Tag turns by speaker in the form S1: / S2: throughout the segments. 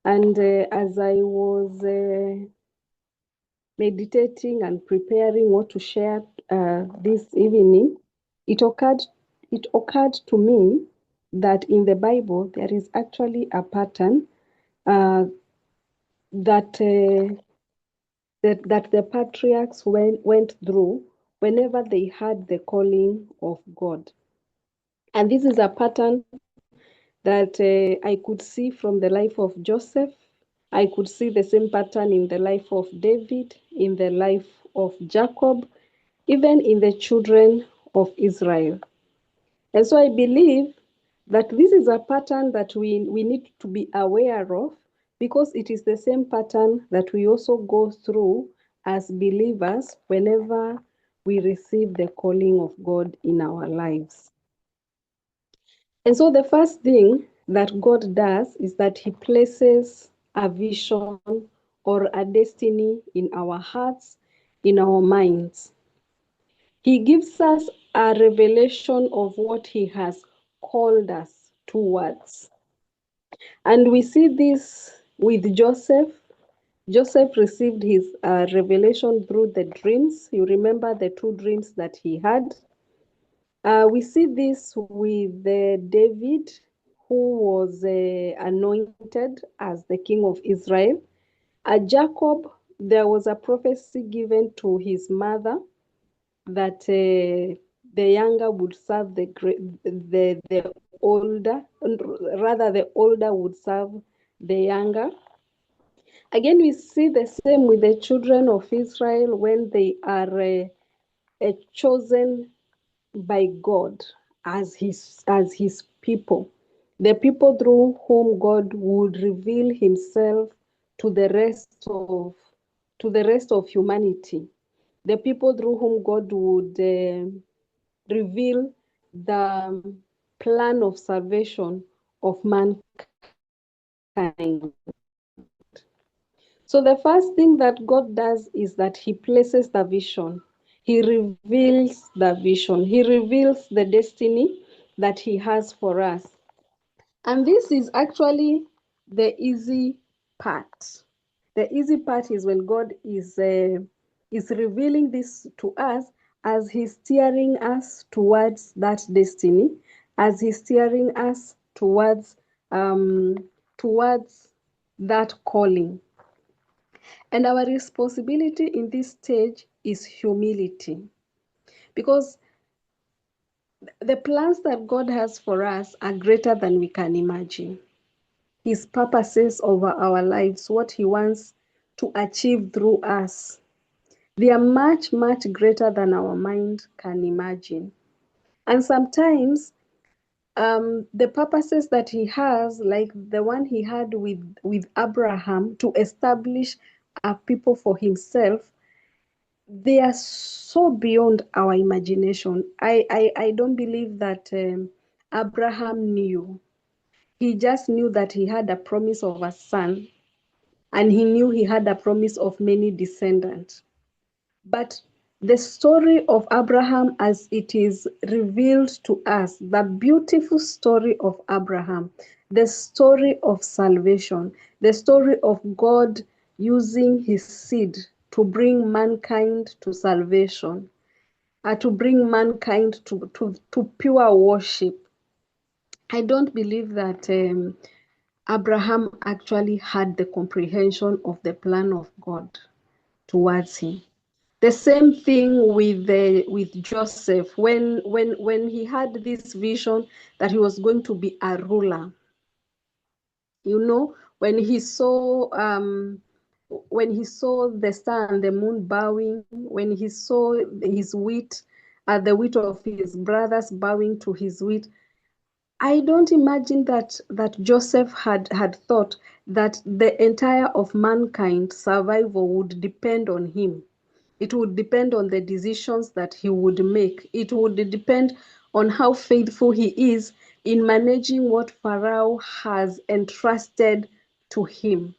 S1: And as I was meditating and preparing what to share this evening, it occurred it occurred to me that in the Bible there is actually a pattern uh, that that the patriarchs went through whenever they had the calling of God. And this is a pattern that I could see from the life of Joseph. I could see the same pattern in the life of David, in the life of Jacob, even in the children of Israel. And so I believe that this is a pattern that we need to be aware of, because it is the same pattern that we also go through as believers whenever we receive the calling of God in our lives. And so the first thing that God does is that He places a vision or a destiny in our hearts, in our minds. He gives us a revelation of what He has called us towards. And we see this with Joseph. Joseph received his revelation through the dreams. You remember the two dreams that he had. We see this with David, who was anointed as the king of Israel. Jacob, there was a prophecy given to his mother that the younger would serve the older, rather the older would serve the younger. Again, we see the same with the children of Israel when they are chosen by God as his people, the people through whom God would reveal Himself to the rest of humanity, the people through whom God would reveal the plan of salvation of mankind. So the first thing that God does is that He places the vision. He reveals the vision. He reveals the destiny that He has for us. And this is actually the easy part. The easy part is when God is revealing this to us as He's steering us towards that destiny, as He's steering us towards that calling. And our responsibility in this stage is humility, because the plans that God has for us are greater than we can imagine. His purposes over our lives, what He wants to achieve through us, they are much, much greater than our mind can imagine. And sometimes the purposes that He has, like the one He had with Abraham to establish a people for Himself, they are so beyond our imagination. I don't believe that Abraham knew. He just knew that he had a promise of a son, and he knew he had a promise of many descendants. But the story of Abraham, as it is revealed to us, the beautiful story of Abraham, the story of salvation, the story of God using His seed to bring mankind to salvation, to bring mankind to pure worship. I don't believe that Abraham actually had the comprehension of the plan of God towards him. The same thing with Joseph, when he had this vision that he was going to be a ruler. You know, when he saw the star and the moon bowing, when he saw his wheat, the wheat of his brothers bowing to his wheat, I don't imagine that Joseph had thought that the entire of mankind's survival would depend on him. It would depend on the decisions that he would make. It would depend on how faithful he is in managing what Pharaoh has entrusted to him.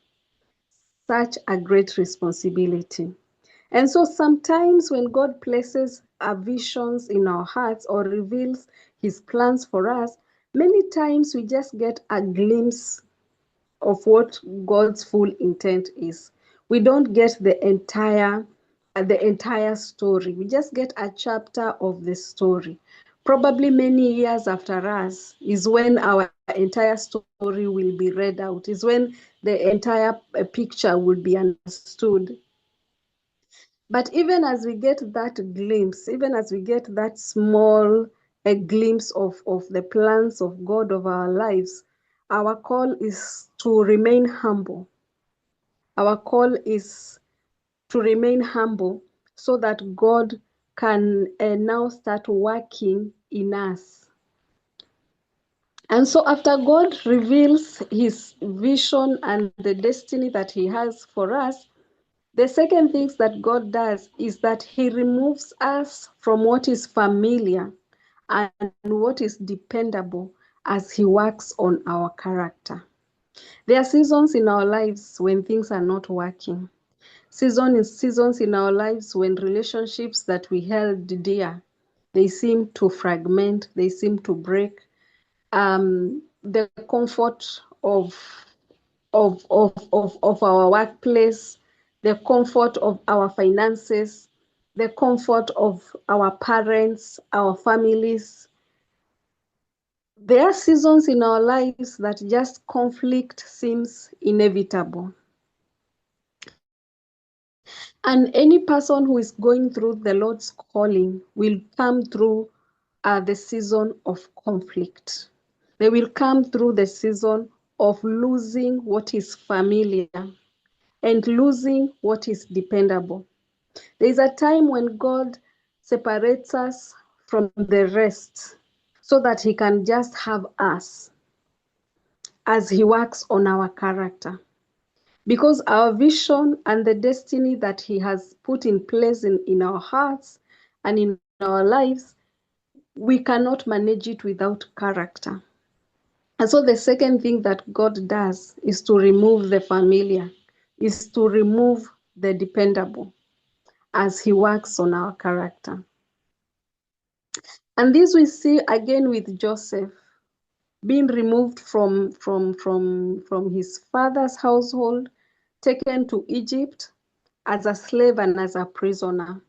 S1: Such a great responsibility. And so sometimes when God places our visions in our hearts or reveals His plans for us, many times we just get a glimpse of what God's full intent is. We don't get the entire story. We just get a chapter of the story. Probably many years after us is when our entire story will be read out, is when the entire picture will be understood. But even as we get that glimpse, even as we get that small a glimpse of the plans of God of our lives, our call is to remain humble. Our call is to remain humble so that God can now start working in us. And so after God reveals his vision and the destiny that he has for us, the second thing that God does is that he removes us from what is familiar and what is dependable as he works on our character. There are seasons in our lives when things are not working. Seasons in our lives when relationships that we held dear, they seem to fragment, they seem to break. The comfort of our workplace, the comfort of our finances, the comfort of our parents, our families. There are seasons in our lives that just conflict seems inevitable. And any person who is going through the Lord's calling will come through the season of conflict. They will come through the season of losing what is familiar and losing what is dependable. There is a time when God separates us from the rest so that he can just have us as he works on our character. Because our vision and the destiny that he has put in place in our hearts and in our lives, we cannot manage it without character. And so the second thing that God does is to remove the familiar, is to remove the dependable as he works on our character. And this we see again with Joseph being removed from his father's household, taken to Egypt as a slave and as a prisoner.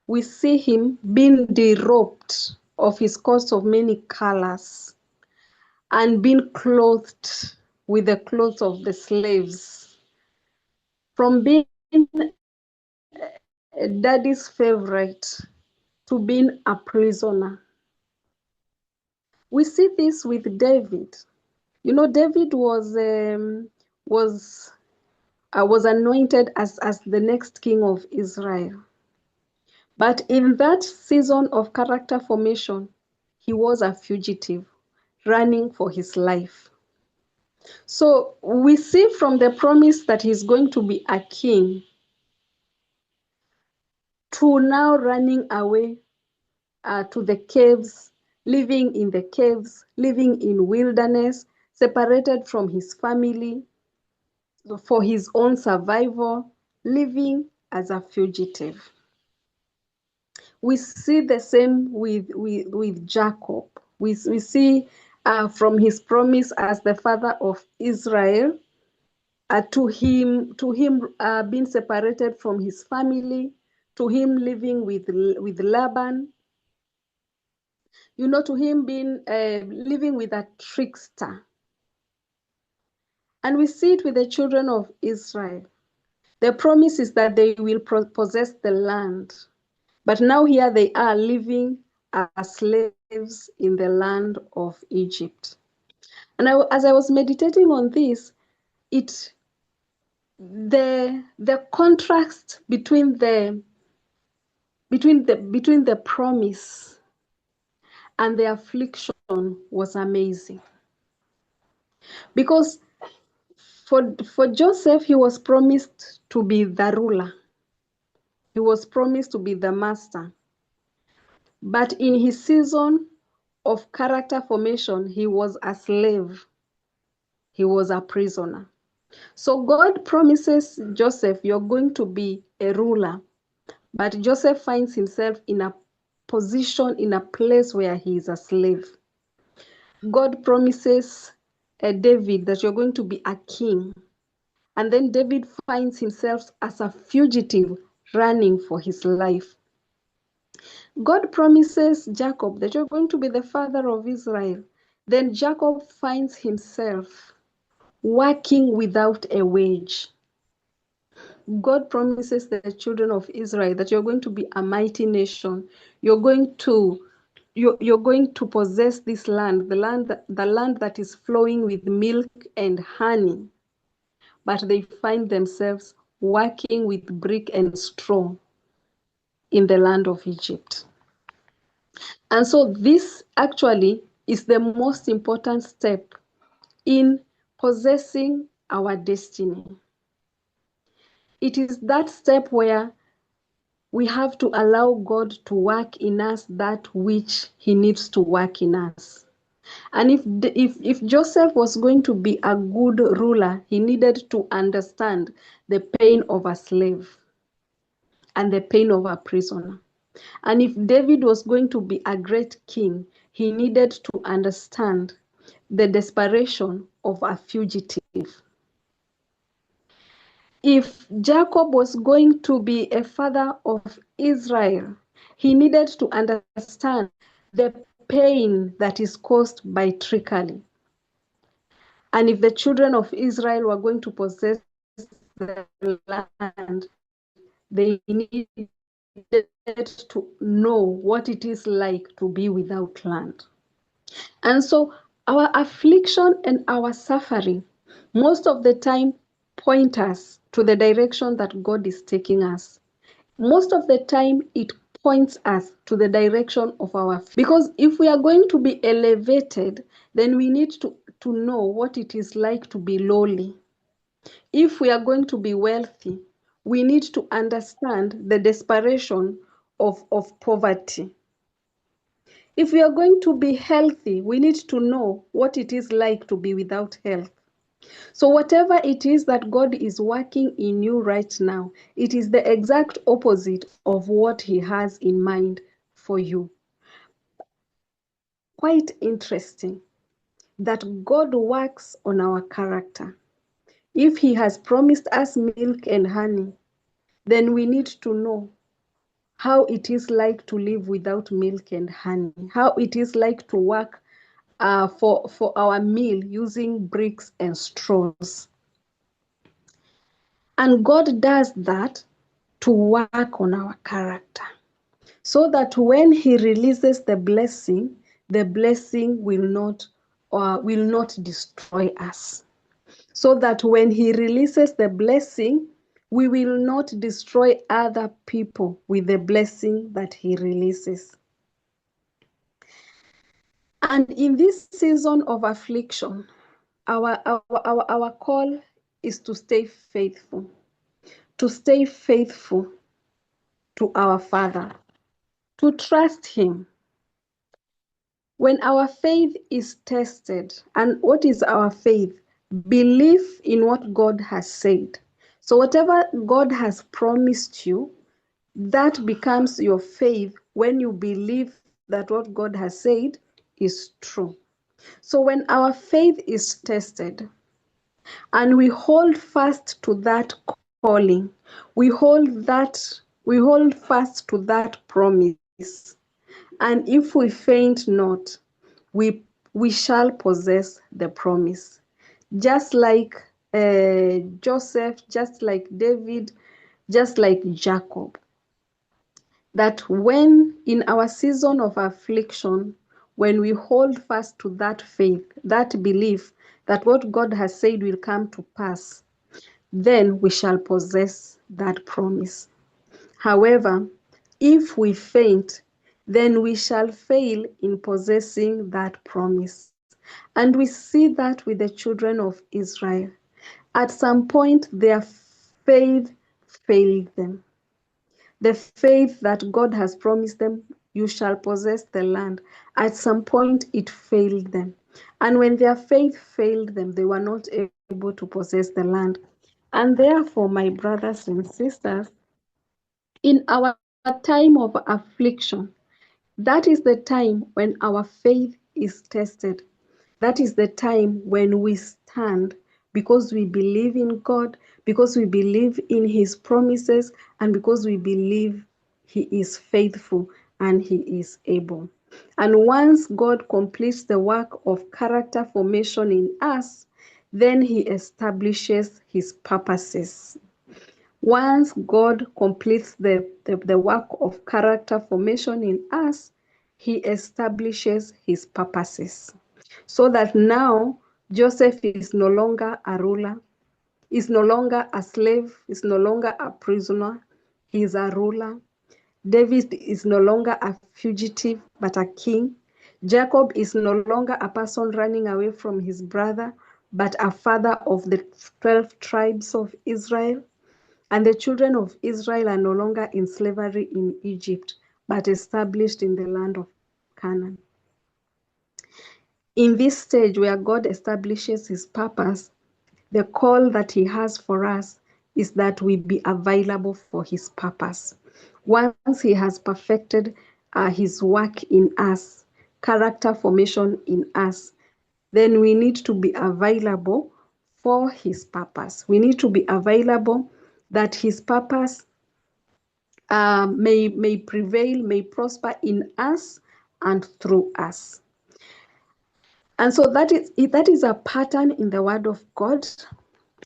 S1: We see him being derobed of his coat of many colors and being clothed with the clothes of the slaves. From being a daddy's favorite to being a prisoner. We see this with David. You know, David was anointed as the next king of Israel. But in that season of character formation, he was a fugitive, running for his life. So we see from the promise that he's going to be a king to now running away to the caves, living in the caves, living in wilderness, separated from his family for his own survival, living as a fugitive. We see the same with Jacob. We see from his promise as the father of Israel, to him being separated from his family, to him living with Laban, you know, to him being living with a trickster. And we see it with the children of Israel. The promise is that they will possess the land. But now here they are living as slaves in the land of Egypt. And as I was meditating on this, the contrast between the promise and the affliction was amazing. Because for Joseph, he was promised to be the ruler. He was promised to be the master. But in his season of character formation, he was a slave. He was a prisoner. So God promises Joseph, you're going to be a ruler. But Joseph finds himself in a position, in a place where he is a slave. God promises David that you're going to be a king. And then David finds himself as a fugitive running for his life. God promises Jacob that you're going to be the father of Israel. Then Jacob finds himself working without a wage. God promises the children of Israel that you're going to be a mighty nation. You're going to possess this land, the land that is flowing with milk and honey. But they find themselves working with brick and straw in the land of Egypt. And so this actually is the most important step in possessing our destiny. It is that step where we have to allow God to work in us that which he needs to work in us. And if Joseph was going to be a good ruler, he needed to understand the pain of a slave and the pain of a prisoner. And if David was going to be a great king, he needed to understand the desperation of a fugitive. If Jacob was going to be a father of Israel, he needed to understand the pain that is caused by trickery. And if the children of Israel were going to possess the land, they needed to know what it is like to be without land. And so our affliction and our suffering most of the time point us to the direction that God is taking us. Most of the time it points us to the direction of our, because if we are going to be elevated, then we need to know what it is like to be lowly. If we are going to be wealthy, we need to understand the desperation of poverty. If we are going to be healthy, we need to know what it is like to be without health. So whatever it is that God is working in you right now, it is the exact opposite of what he has in mind for you. Quite interesting that God works on our character. If he has promised us milk and honey, then we need to know how it is like to live without milk and honey, how it is like to work for our meal using bricks and straws. And God does that to work on our character, so that when he releases the blessing will not destroy us. So that when he releases the blessing, we will not destroy other people with the blessing that he releases. And in this season of affliction, our call is to stay faithful, to stay faithful to our Father, to trust him. When our faith is tested, and what is our faith? Belief in what God has said. So whatever God has promised you, that becomes your faith when you believe that what God has said is true. So when our faith is tested and we hold fast to that calling, we hold fast to that promise. And if we faint not, we shall possess the promise. Just like Joseph, just like David, just like Jacob. That when in our season of affliction, when we hold fast to that faith, that belief that what God has said will come to pass, then we shall possess that promise. However, if we faint, then we shall fail in possessing that promise. And we see that with the children of Israel. At some point, their faith failed them. The faith that God has promised them, you shall possess the land. At some point, it failed them. And when their faith failed them, they were not able to possess the land. And therefore, my brothers and sisters, in our time of affliction, that is the time when our faith is tested. that is the time when we stand, because we believe in God, because we believe in His promises, and because we believe He is faithful and He is able. And once God completes the work of character formation in us, then He establishes His purposes. Once God completes the work of character formation in us, He establishes His purposes. So that now Joseph is no longer a ruler, is no longer a slave, is no longer a prisoner, he is a ruler. David is no longer a fugitive, but a king. Jacob is no longer a person running away from his brother, but a father of the 12 tribes of Israel. And the children of Israel are no longer in slavery in Egypt, but established in the land of Canaan. In this stage where God establishes His purpose, the call that He has for us is that we be available for His purpose. Once He has perfected His work in us, character formation in us, then we need to be available for His purpose. We need to be available that His purpose may prevail, may prosper in us and through us. And so that is a pattern in the Word of God.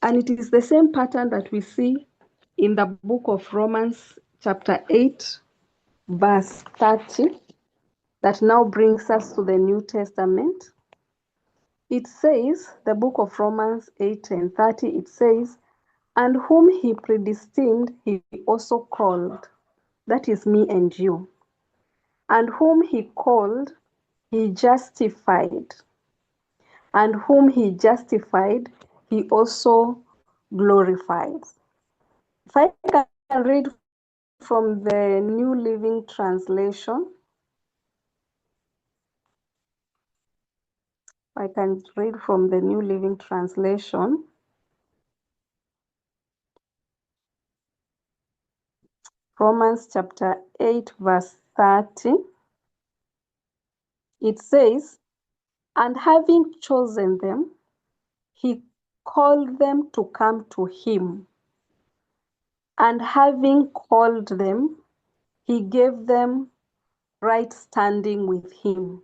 S1: And it is the same pattern that we see in the book of Romans, chapter 8, verse 30, that now brings us to the New Testament. It says, the book of Romans 8 and 30, it says, and whom He predestined, He also called. That is me and you. And whom He called, He justified. And whom He justified, He also glorified. If I can read from the New Living Translation, I can read from the New Living Translation. Romans chapter 8, verse 30. It says, and having chosen them, He called them to come to Him. And having called them, He gave them right standing with Him.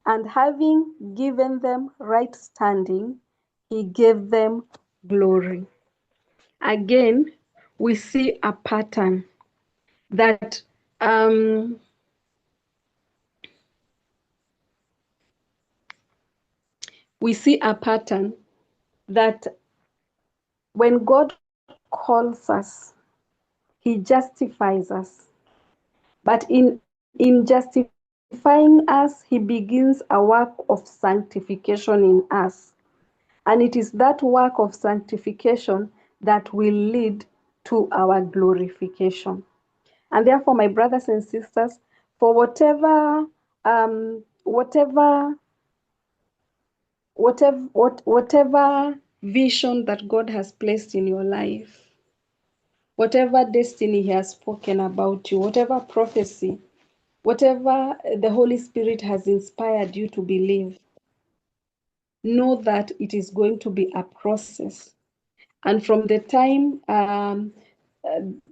S1: And having given them right standing, He gave them glory. Again, we see a pattern that when God calls us, He justifies us. But in justifying us, He begins a work of sanctification in us. And it is that work of sanctification that will lead to our glorification. And therefore, my brothers and sisters, for whatever vision that God has placed in your life, whatever destiny He has spoken about you, whatever prophecy, whatever the Holy Spirit has inspired you to believe, know that it is going to be a process. And from the time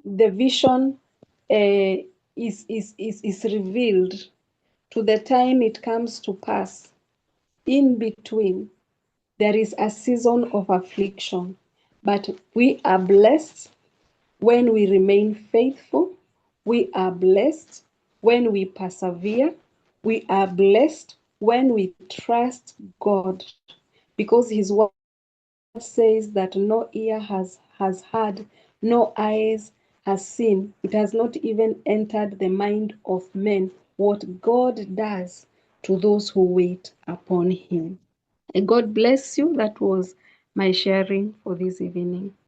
S1: the vision is revealed to the time it comes to pass, in between, there is a season of affliction. But we are blessed when we remain faithful. We are blessed when we persevere. We are blessed when we trust God, because His word says that no ear has heard, no eyes has seen, it has not even entered the mind of men what God does to those who wait upon Him. And God bless you. That was my sharing for this evening.